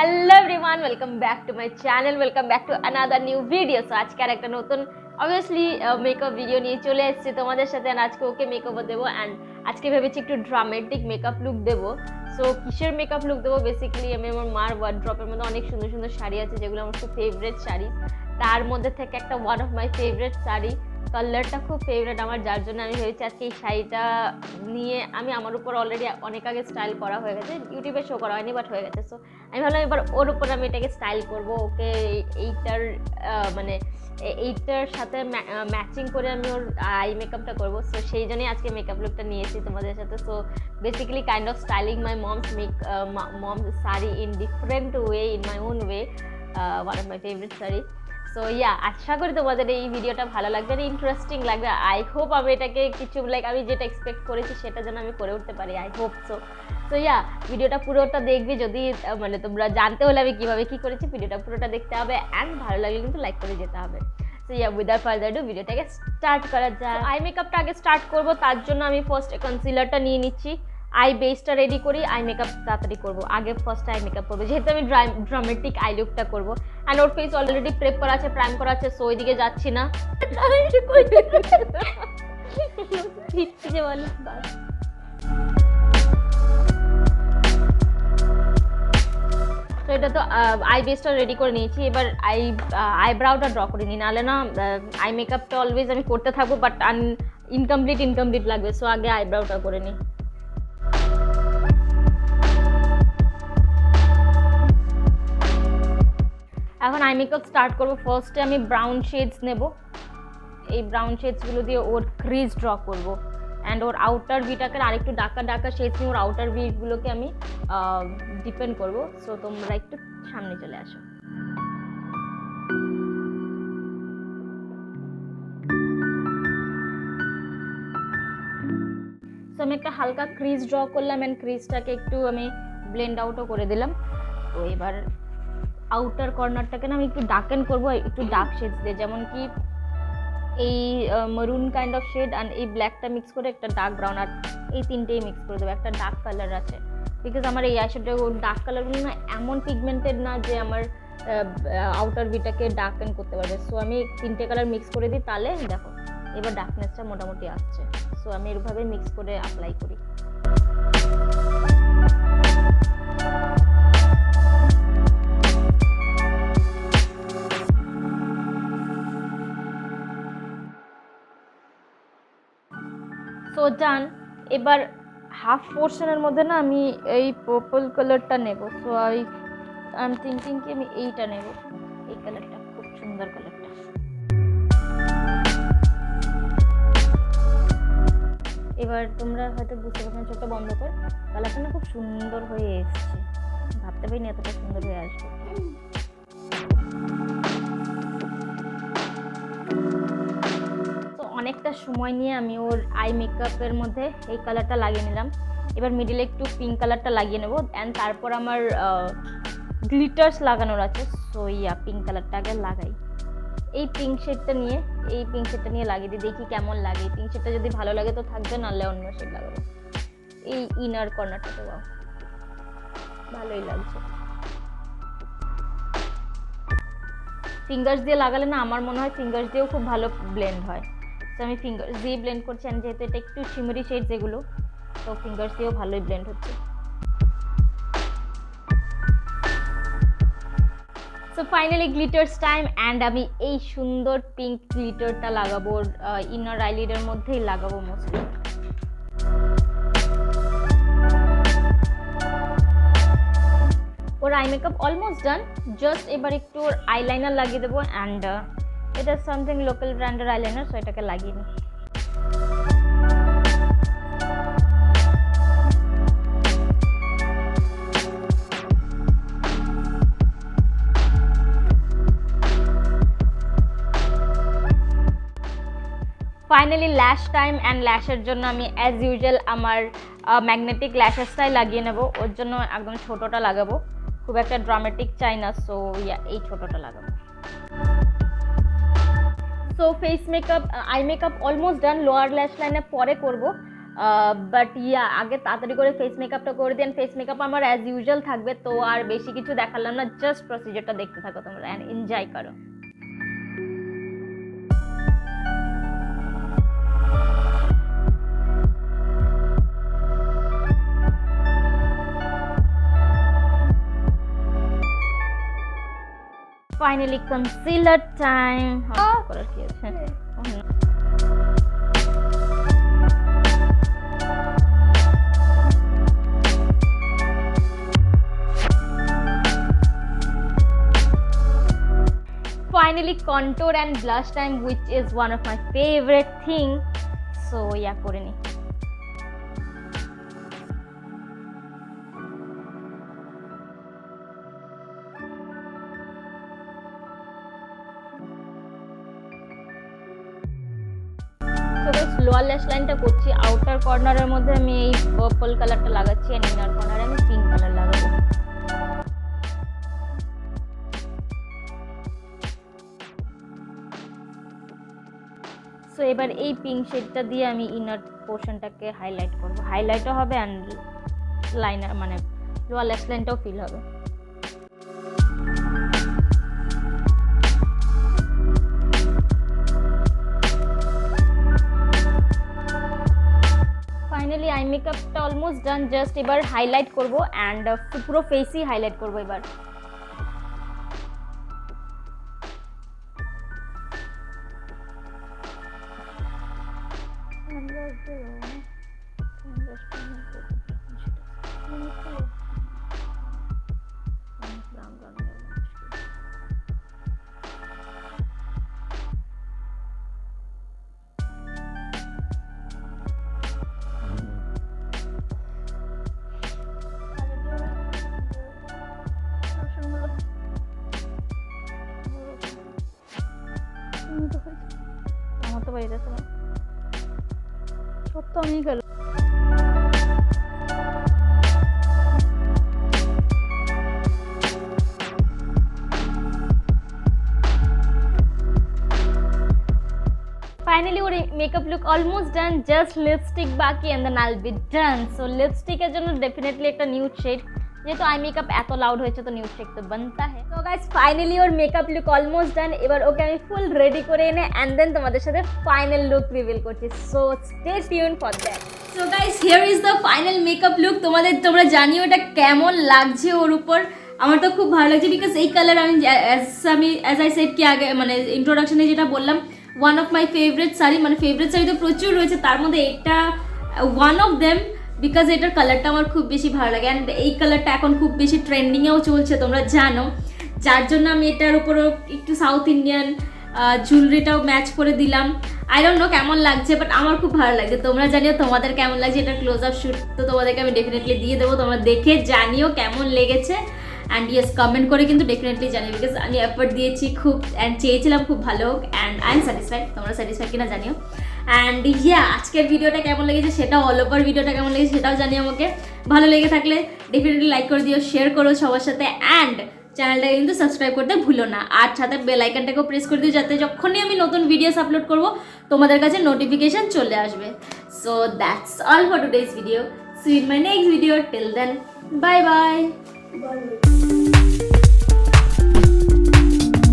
Hello everyone, welcome back to my channel, welcome back to another new video. So আজকে আর একটা নতুন obviously makeup video নিয়ে চলে এসেছি তোমাদের সাথে। আজকে ওকে মেকআপ দেবো অ্যান্ড আজকে ভেবেছি একটু ড্রামেটিক মেকআপ লুক দেবো। সো কিসের মেকআপ লুক দেবো? বেসিক্যালি আমি আমার মার ওয়ার্ড্রপের মধ্যে অনেক সুন্দর সুন্দর শাড়ি আছে যেগুলো আমার খুব ফেভারিট শাড়ি। তার মধ্যে থেকে একটা one of my favourite sari, কালারটা খুব ফেভারিট আমার, যার জন্য আমি ভেবেছি আজকে এই শাড়িটা নিয়ে আমি আমার উপর অলরেডি অনেক আগে স্টাইল করা হয়ে গেছে, ইউটিউবে শো করা হয়নি বাট হয়ে গেছে। সো আমি ভাবলাম এবার ওর উপর আমি এটাকে স্টাইল করবো, ওকে এইটার মানে এইটার সাথে ম্যাচিং করে আমি ওর আই মেকআপটা করবো। সো সেই জন্যই আজকে মেকআপ লুকটা নিয়েছি তোমাদের সাথে। So basically kind of styling my mom's sari in different way, in my own way, one of my favourite sari. So আশা করি তোমাদের এই ভিডিওটা ভালো লাগবে, ইন্টারেস্টিং লাগবে। আই হোপ আমি এটাকে কিছু আমি যেটা এক্সপেক্ট করেছি সেটা যেন আমি করে উঠতে পারি, আই হোপ সো। সো ভিডিওটা পুরোটা দেখবে, যদি মানে তোমরা জানতে হলে আমি কীভাবে কী করেছি, ভিডিওটা পুরোটা দেখতে হবে অ্যান্ড ভালো লাগলে কিন্তু লাইক করে যেতে হবে। সো উইদাউট ফার্দার ডু ভিডিওটাকে স্টার্ট করা যায়। আই মেকআপটা আগে স্টার্ট করবো, তার জন্য আমি ফার্স্ট কনসিলারটা নিয়ে নিচ্ছি। আই বেসটা রেডি করি, আই মেকআপ তাড়াতাড়ি করবো, আগে ফার্স্ট আই মেকআপ করবো যেহেতু আমি ড্রামেটিক আই লুকটা করবো। And or face already prep করা আছে, প্রাইম করা আছে, সো ওইদিকে যাচ্ছি না। তো এটা তো আই বেসটা রেডি করে নিয়েছি, এবার আইব্রাউটা ড্র করে নিই, নাহলে না আই মেকআপটা অলওয়েজ আমি করতে থাকবো বাট ইনকমপ্লিট লাগবে। সো আগে আইব্রাউটা করে নিই। এখন আই মেকআপ স্টার্ট করবো। ফার্স্টে আমি ব্রাউন শেডস নেব, এই ব্রাউন শেডসগুলো দিয়ে ওর ক্রিজ ড্র করবো অ্যান্ড ওর আউটার ভিটাকে আরেকটু ডাকা শেডস নিয়ে ওর আউটার ভিগুলোকে আমি ডিপেন্ড করবো। সো তোমরা একটু সামনে চলে আসো। সো আমি একটা হালকা ক্রিজ ড্র করলাম অ্যান্ড ক্রিজটাকে একটু আমি ব্লেন্ড আউটও করে দিলাম। তো এবার আউটার কর্নারটাকে না আমি একটু ডার্কেন করবো, একটু ডার্ক শেডস দিয়ে, যেমন কি এই maroon kind of shade and এই ব্ল্যাকটা মিক্স করে একটা ডার্ক ব্রাউন, আর এই তিনটেই মিক্স করে দেবো। একটা ডার্ক কালার আছে বিকজ আমার এই আইশ্যাডো ডার্ক কালারগুলো না এমন পিগমেন্টেড না যে আমার আউটার ভিটাকে ডার্কেন করতে পারবে। সো আমি তিনটে কালার মিক্স করে দিই, তাহলে দেখো এবার ডার্কনেসটা মোটামুটি আসছে। সো আমি এরভাবে মিক্স করে অ্যাপ্লাই করি। সো ডান। এবার হাফ পোর্শনের মধ্যে না আমি এই পার্পল কালারটা নেব। সো আই এম থিঙ্কিং কি আমি এইটা নেব, এই কালারটা খুব সুন্দর কালারটা। এবার তোমরা হয়তো বুঝতে পারছো, চোখটা বন্ধ কর, কালারটা না খুব সুন্দর হয়ে এসছে, ভাবতে পারিনি এতটা সুন্দর হয়ে আসবে। অনেকটা সময় নিয়ে আমি ওর আই মেকআপের মধ্যে এই কালারটা লাগিয়ে নিলাম। এবার মিডিলে একটু পিঙ্ক কালারটা লাগিয়ে নেবো অ্যান্ড তারপর আমার গ্লিটার্স লাগানোর আছে। সো পিঙ্ক কালারটা আগে লাগাই, এই পিঙ্ক শেডটা নিয়ে লাগিয়ে দিই, দেখি কেমন লাগে। এই পিঙ্ক শেডটা যদি ভালো লাগে তো থাকবে, নাহলে অন্য শেড লাগাবো। এই ইনার কর্নারটাতে ভালোই লাগছে। ফিঙ্গার্স দিয়ে লাগালে না আমার মনে হয় ফিঙ্গার্স দিয়েও খুব ভালো ব্লেন্ড হয়। তো আমি ফিঙ্গার্স দিয়ে ব্লেন্ড করছি, অ্যান্ড যেহেতু এটা একটু শিমারি শেডস এগুলো, তো ফিঙ্গার্স দিয়েও ভালোই ব্লেন্ড হচ্ছে। So finally glitters time, and আমি এই সুন্দর পিঙ্ক গ্লিটারটা লাগাবো ইনার আইলিডের মধ্যেই লাগাবো মোস্টলি। ওর eye makeup almost done, just এবার একটু ওর আইলাইনার লাগিয়ে দেবো অ্যান্ড এটা সামথিং লোকাল ব্র্যান্ডের আইলাইনার, সো এটাকে লাগিয়ে নিই। ফাইনালি ল্যাশ টাইম, অ্যান্ড ল্যাশের জন্য আমি অ্যাজ ইউজুয়াল আমার ম্যাগনেটিক ল্যাশেসটাই লাগিয়ে নেব। ওর জন্য একদম ছোটোটা লাগাবো, খুব একটা ড্রামেটিক চাই না। সো এই ছোটোটা লাগাবো। So face makeup I makeup almost done, lower ল্যাশ লাইনে পরে করবো। বাট ইয়া আগে তাড়াতাড়ি করে ফেস মেকআপটা করে দেন। ফেস মেকআপ আমার অ্যাজ ইউজুয়াল থাকবে, তো আর বেশি কিছু দেখালাম না, জাস্ট প্রসিজারটা দেখতে থাকো তোমরা অ্যান্ড এনজয় করো। Finally concealer time. করার কি আছে? Finally contour and blush time, which is one of my favorite thing. So yeah, করে নি। লোয়ার ল্যাশ লাইনটা করছি, আউটার কর্নারের মধ্যে আমি এই পার্পল কালারটা লাগাচ্ছি, আর ইনার কর্নারে আমি পিঙ্ক কালার লাগাবো। সো এবার এই পিঙ্ক শেডটা দিয়ে আমি ইনার পোর্শনটাকে হাইলাইট করব, হাইলাইটও হবে অ্যান্ড লাইনার মানে লোয়ার ল্যাশ লাইনটাও ফিল হবে। ফাইনালি আই মেকআপটা অলমোস্ট ডান, জাস্ট এবার হাইলাইট করব অ্যান্ড পুরো ফেসই হাইলাইট করব এবার। আমার তো বাড়িতে আছে না, সত্য আমি গেল। ফাইনালি ওর makeup look almost done, just lipstick বাকি and then I'll be done. So লিপস্টিকের জন্য ডেফিনেটলি একটা নিউড শেড, যেহেতু আই মেকআপ এত লাউড হয়েছে তো নিউড শেড তো बनता है। তো গাইস ফাইনালি ওর মেকআপ লুক অলমোস্ট ডান, এবার ওকে আমি ফুল রেডি করে এনে এন্ড দেন তোমাদের সাথে ফাইনাল লুক রিভিল করছি। So stay tune for that. So guys here is the final makeup look. তোমরা জানিও এটা কেমন লাগছে ওর উপর। আমার তো খুব ভালো লাগছে বিকজ এই কালার আমি অ্যাজ আই সেড কি আগে মানে ইন্ট্রোডাকশনে যেটা বললাম, one of my favourite sari, মানে ফেভারিট শাড়ি তো প্রচুর রয়েছে, তার মধ্যে এটা ওয়ান অফ দেম বিকজ এটার কালারটা আমার খুব বেশি ভালো লাগে অ্যান্ড এই কালারটা এখন খুব বেশি ট্রেন্ডিংয়েও চলছে তোমরা জানো, যার জন্য আমি এটার উপরও একটু সাউথ ইন্ডিয়ান জুয়েলারিটাও ম্যাচ করে দিলাম। আই ডোন্ট নো কেমন লাগছে, বাট আমার খুব ভালো লাগছে। তোমরা জানিও তোমাদের কেমন লাগছে। এটার ক্লোজ আপ শ্যুট তো তোমাদেরকে আমি ডেফিনেটলি দিয়ে দেবো, তোমরা দেখে জানিও কেমন লেগেছে অ্যান্ড ইয়েস কমেন্ট করে কিন্তু ডেফিনেটলি জানিও, বিকজ আমি এফোর্ট দিয়েছি খুব অ্যান্ড চেয়েছিলাম খুব ভালো হোক অ্যান্ড আই এম স্যাটিসফাইড। তোমরা স্যাটিসফাইড কিনা জানিও। অ্যান্ড ইয়া আজকের ভিডিওটা কেমন লেগেছে সেটাও, অল ওভার ভিডিওটা কেমন লেগেছে সেটাও জানিও আমাকে। ভালো লেগে থাকলে ডেফিনেটলি লাইক করে দিও, শেয়ার করো সবার সাথে অ্যান্ড চ্যানেলটাকে কিন্তু সাবস্ক্রাইব করতে ভুলো না, আর সাথে বেল আইকনটাকেও প্রেস করে দিও যাতে যখনই আমি নতুন ভিডিওস আপলোড করব তোমাদের কাছে নোটিফিকেশন চলে আসবে। So that's all for today's video. See you in my next video. Till then bye by.